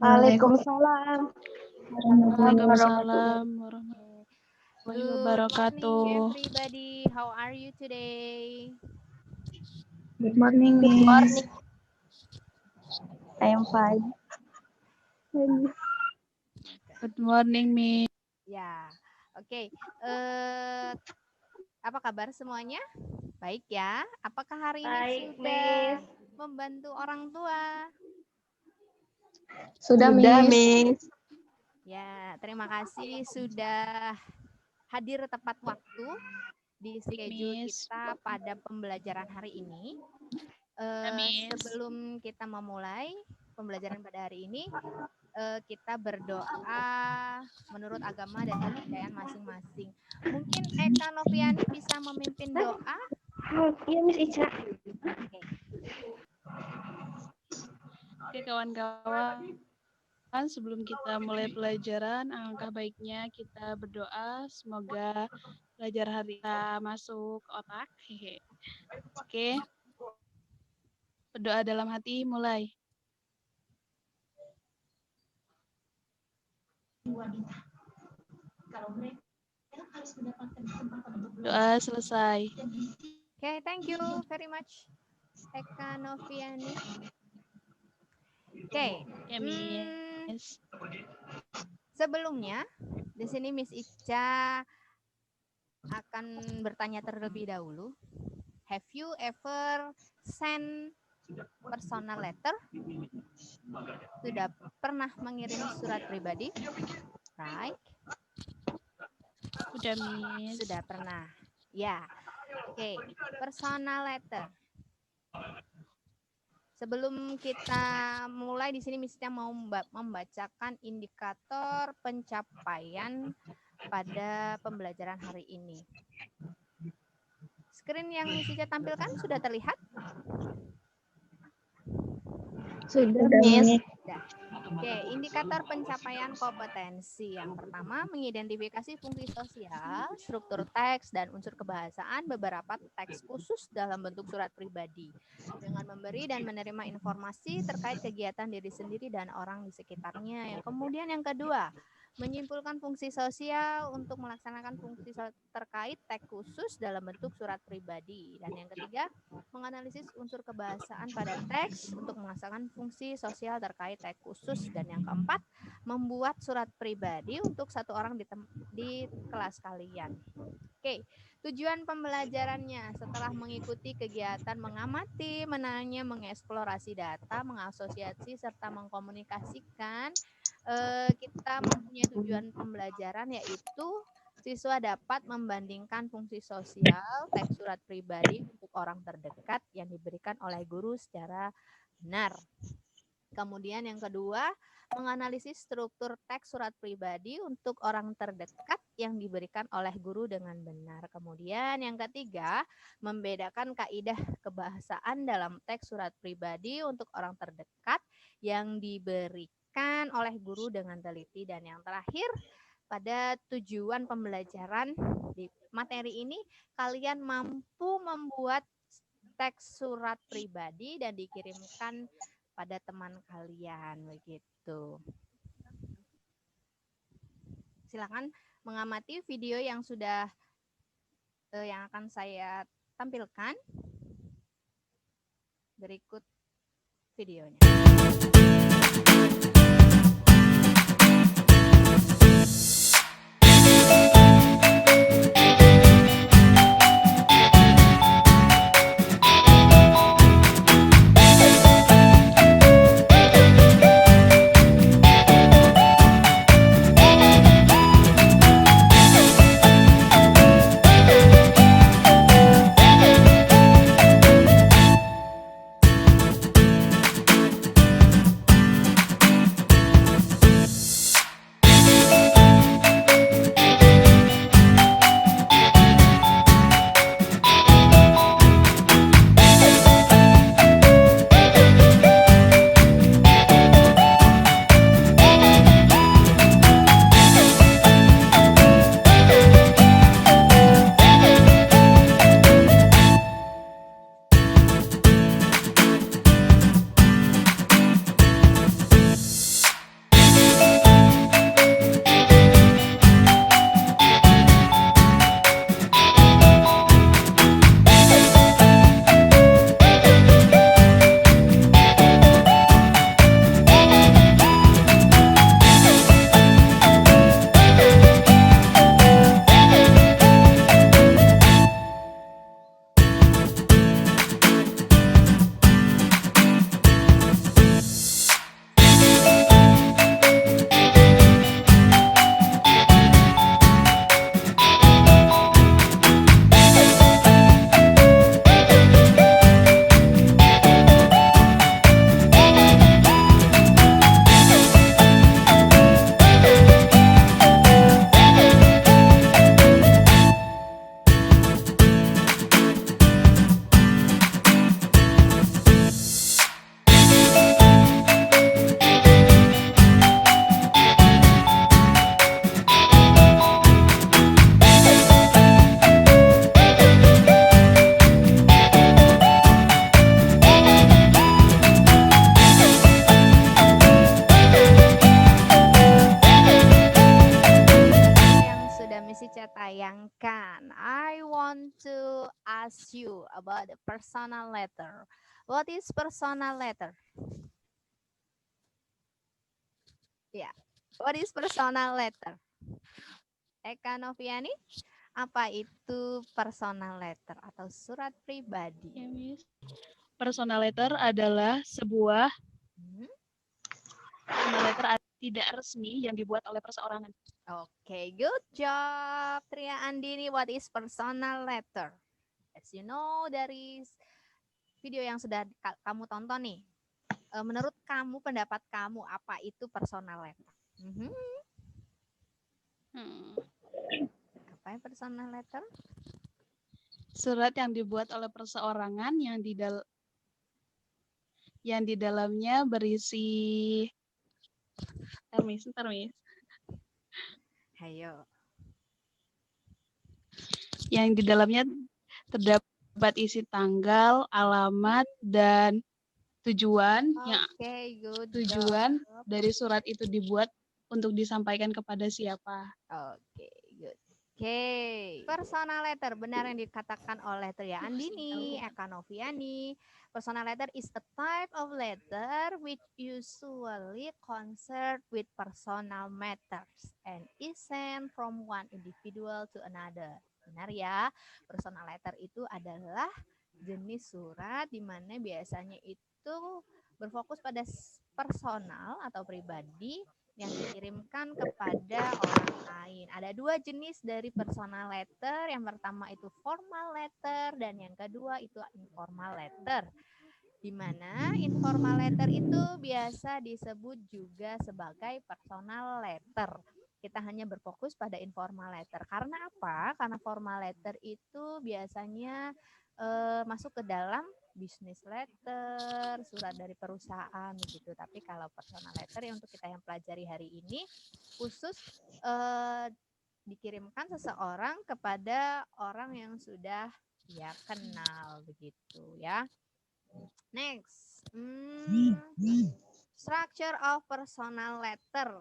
Waalaikumsalam. Waalaikumsalam warahmatullahi Good wabarakatuh. morning, everybody. How are you today? Good morning, Miss. I am fine. Good morning, Mi. Ya, oke. Apa kabar semuanya? Baik ya. Apakah hari ini sudah membantu orang tua? Sudah, Miss. Ya, terima kasih sudah hadir tepat waktu di schedule Miss. kita pada pembelajaran hari ini. Miss. Sebelum kita memulai pembelajaran pada hari ini, kita berdoa menurut agama dan kepercayaan masing-masing. Mungkin Eka Noviani bisa memimpin doa. Iya, Miss Ica. Oke, kawan-kawan. Sebelum kita mulai pelajaran, alangkah baiknya kita berdoa semoga belajar hari kita masuk ke otak. Oke. Berdoa dalam hati mulai. Doa selesai. Oke, thank you very much Eka Noviani. Oke. Ya, Miss. Sebelumnya, di sini Miss Ica akan bertanya terlebih dahulu. Have you ever sent personal letter? Sudah pernah mengirim surat pribadi? Right? Sudah, Miss. Sudah pernah. Ya. Oke, personal letter. Sebelum kita mulai di sini Miss Ica mau membacakan indikator pencapaian pada pembelajaran hari ini. Screen yang Miss Ica tampilkan sudah terlihat? Sudah, Miss. Oke, indikator pencapaian kompetensi. Yang pertama, mengidentifikasi fungsi sosial, struktur teks, dan unsur kebahasaan beberapa teks khusus dalam bentuk surat pribadi. Dengan memberi dan menerima informasi terkait kegiatan diri sendiri dan orang di sekitarnya. Kemudian yang kedua, menyimpulkan fungsi sosial untuk melaksanakan fungsi terkait teks khusus dalam bentuk surat pribadi. Dan yang ketiga, menganalisis unsur kebahasaan pada teks untuk melaksanakan fungsi sosial terkait teks khusus. Dan yang keempat, membuat surat pribadi untuk satu orang di kelas kalian. Oke, tujuan pembelajarannya setelah mengikuti kegiatan mengamati, menanya, mengeksplorasi data, mengasosiasi, serta mengkomunikasikan, kita mempunyai tujuan pembelajaran yaitu siswa dapat membandingkan fungsi sosial teks surat pribadi untuk orang terdekat yang diberikan oleh guru secara benar. Kemudian yang kedua, menganalisis struktur teks surat pribadi untuk orang terdekat yang diberikan oleh guru dengan benar. Kemudian yang ketiga, membedakan kaidah kebahasaan dalam teks surat pribadi untuk orang terdekat yang diberikan oleh guru dengan teliti. Dan yang terakhir, pada tujuan pembelajaran di materi ini, kalian mampu membuat teks surat pribadi dan dikirimkan pada teman kalian, begitu. Silakan mengamati video yang sudah yang akan saya tampilkan. Berikut videonya. Miss Ica tayangkan. I want to ask you about the personal letter. What is personal letter? Ya, what is personal letter? Eka Noviani, apa itu personal letter atau surat pribadi? Ya, Miss. Personal letter adalah sebuah Hmm? personal letter tidak resmi yang dibuat oleh perseorangan. Oke, good job. Tria Andini, what is personal letter? As you know dari video yang sudah kamu tonton nih, menurut kamu, pendapat kamu, apa itu personal letter? Apa yang personal letter? Surat yang dibuat oleh perseorangan yang di dalamnya berisi termis. Ayo. Yang di dalamnya terdapat isi tanggal, alamat, dan tujuan Oke, good tujuan job. dari surat itu dibuat untuk disampaikan kepada siapa. Oke, good. Oke, personal letter benar yang dikatakan oleh Tria Andini, Eka Noviani. Personal letter is a type of letter which usually concerned with personal matters and is sent from one individual to another. Benar ya, personal letter itu adalah jenis surat di mana biasanya itu berfokus pada personal atau pribadi yang dikirimkan kepada orang lain. Ada dua jenis dari personal letter. Yang pertama itu formal letter dan yang kedua itu informal letter. Di mana informal letter itu biasa disebut juga sebagai personal letter. Kita hanya berfokus pada informal letter. Karena apa? Karena formal letter itu biasanya masuk ke dalam business letter, surat dari perusahaan begitu. Tapi kalau personal letter yang untuk kita yang pelajari hari ini khusus dikirimkan seseorang kepada orang yang sudah dia kenal begitu ya. Next, structure of personal letter.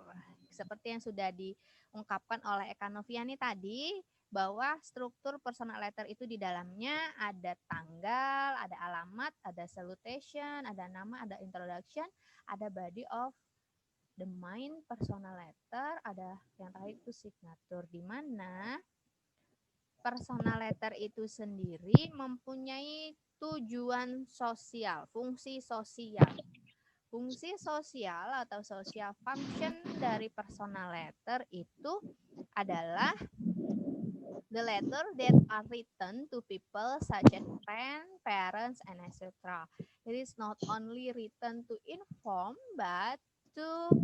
Seperti yang sudah diungkapkan oleh Eka Noviani tadi, bahwa struktur personal letter itu di dalamnya ada tanggal, ada alamat, ada salutation, ada nama, ada introduction, ada body of the main personal letter, ada yang terakhir itu signature, di mana personal letter itu sendiri mempunyai tujuan sosial, fungsi sosial. Fungsi sosial atau social function dari personal letter itu adalah the letter that are written to people such as friends, parents, and etc. It is not only written to inform, but to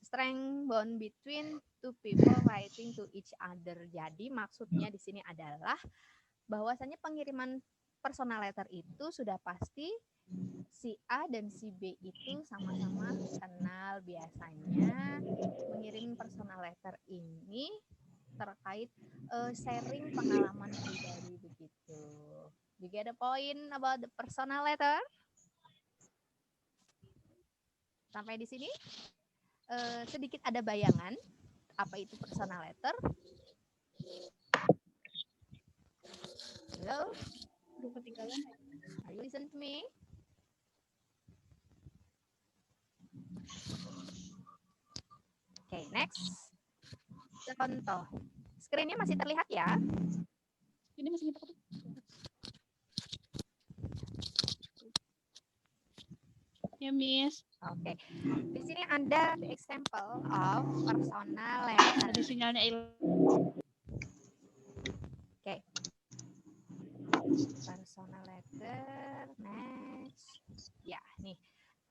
strengthen bond between two people writing to each other. Jadi maksudnya di sini adalah bahwasanya pengiriman personal letter itu sudah pasti si A dan si B itu sama-sama kenal. Biasanya mengirim personal letter ini terkait sharing pengalaman pribadi begitu. You get a point about the personal letter? Sampai di sini sedikit ada bayangan apa itu personal letter. Hello? Are you listen to me? Oke, next. Contoh. Screen-nya masih terlihat ya? Ini masih nyetak apa? Ya, Miss. Oke. Di sini ada example of personal letter. Tadi sinyalnya hilang. Oke. Personal letter. Next. Ya, nih.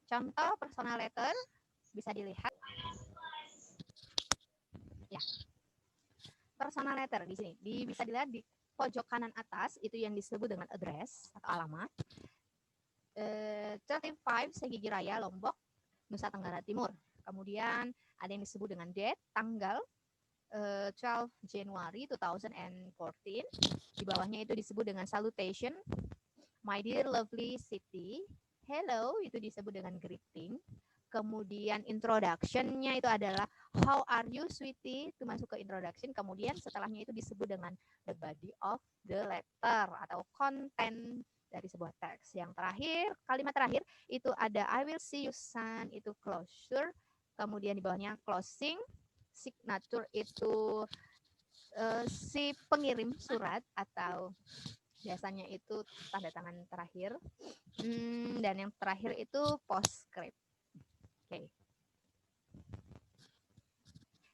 Contoh personal letter bisa dilihat. Ya. Personal letter di sini bisa dilihat di pojok kanan atas itu yang disebut dengan address atau alamat. 35 Segigi Raya Lombok, Nusa Tenggara Timur. Kemudian ada yang disebut dengan date, tanggal 12 January 2014. Di bawahnya itu disebut dengan salutation, my dear lovely city. Hello itu disebut dengan greeting. Kemudian introduction-nya itu adalah how are you sweetie, itu masuk ke introduction. Kemudian setelahnya itu disebut dengan the body of the letter atau konten dari sebuah teks. Yang terakhir, kalimat terakhir itu ada I will see you soon, itu closure. Kemudian di bawahnya closing. Signature itu si pengirim surat atau biasanya itu tanda tangan terakhir. Dan yang terakhir itu postscript.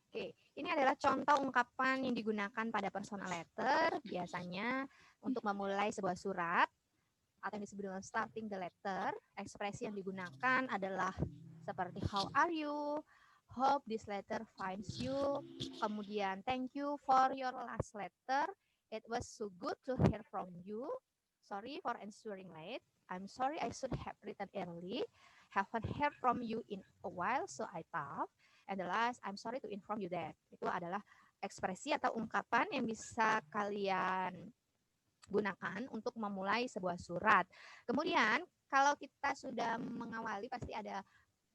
Oke, ini adalah contoh ungkapan yang digunakan pada personal letter biasanya untuk memulai sebuah surat atau yang disebut dengan starting the letter. Ekspresi yang digunakan adalah seperti how are you, hope this letter finds you, kemudian thank you for your last letter, it was so good to hear from you, sorry for answering late, I'm sorry I should have written early, haven't heard from you in a while so I thought, and the last I'm sorry to inform you that. Itu adalah ekspresi atau ungkapan yang bisa kalian gunakan untuk memulai sebuah surat. Kemudian kalau kita sudah mengawali pasti ada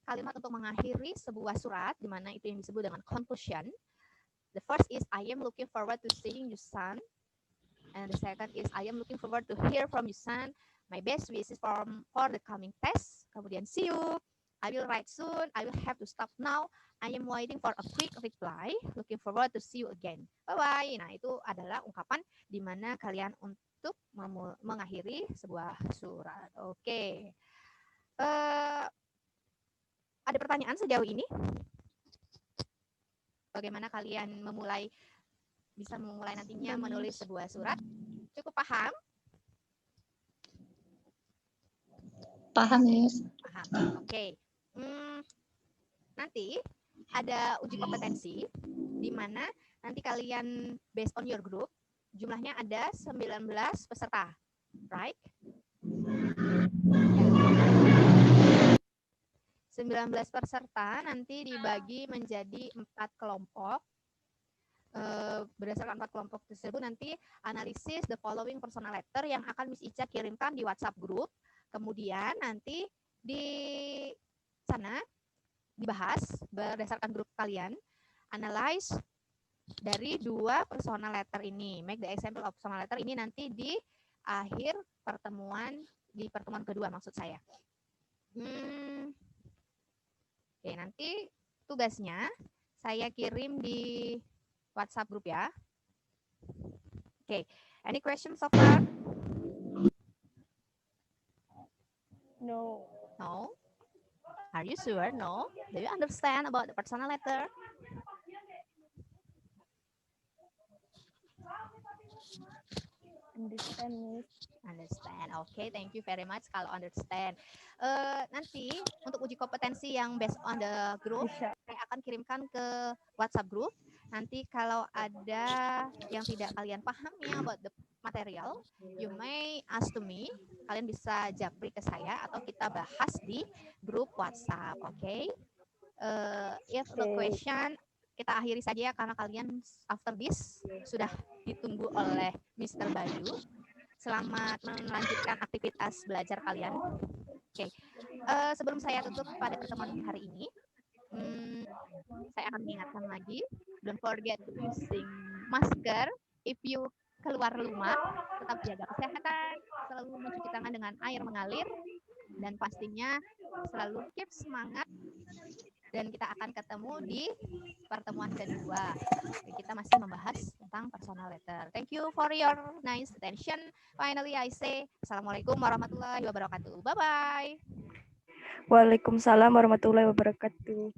kalimat untuk mengakhiri sebuah surat, di mana itu yang disebut dengan conclusion. The first is I am looking forward to seeing you soon. And the second is I am looking forward to hear from you soon. My best wishes for the coming test. Kemudian see you. I will write soon. I will have to stop now. I am waiting for a quick reply. Looking forward to see you again. Bye-bye. Nah, itu adalah ungkapan di mana kalian untuk mengakhiri sebuah surat. Oke. Ada pertanyaan sejauh ini? Bagaimana kalian bisa memulai nantinya menulis sebuah surat? Cukup paham? Paham, Miss. Paham. Oke. Nanti ada uji kompetensi di mana nanti kalian based on your group jumlahnya ada 19 peserta, right? Ya. 19 peserta nanti dibagi menjadi 4 kelompok. Berdasarkan 4 kelompok tersebut nanti analisis the following personal letter yang akan Miss Ica kirimkan di WhatsApp group. Kemudian nanti di sana dibahas berdasarkan grup kalian, analyze dari 2 personal letter ini. Make the example of personal letter ini nanti di akhir pertemuan, di pertemuan kedua maksud saya. Oke, nanti tugasnya saya kirim di WhatsApp group ya. Oke, any questions so far? No. No? Are you sure? No? Do you understand about the personal letter? Understand, Miss. Understand. Oke, thank you very much kalau understand. Nanti untuk uji kompetensi yang based on the group, saya akan kirimkan ke WhatsApp group. Nanti kalau ada yang tidak kalian pahami about the material, you may ask to me. Kalian bisa japri ke saya atau kita bahas di grup WhatsApp. Oke? If the question, kita akhiri saja karena kalian after this sudah ditunggu oleh Mr. Bayu. Selamat melanjutkan aktivitas belajar kalian. Oke. Sebelum saya tutup pada pertemuan hari ini, saya akan mengingatkan lagi, don't forget to using masker if you keluar rumah, tetap jaga kesehatan, selalu mencuci tangan dengan air mengalir, dan pastinya selalu keep semangat, dan kita akan ketemu di pertemuan kedua. Kita masih membahas tentang personal letter. Thank you for your nice attention. Finally, I say Assalamualaikum warahmatullahi wabarakatuh. Bye-bye. Waalaikumsalam warahmatullahi wabarakatuh.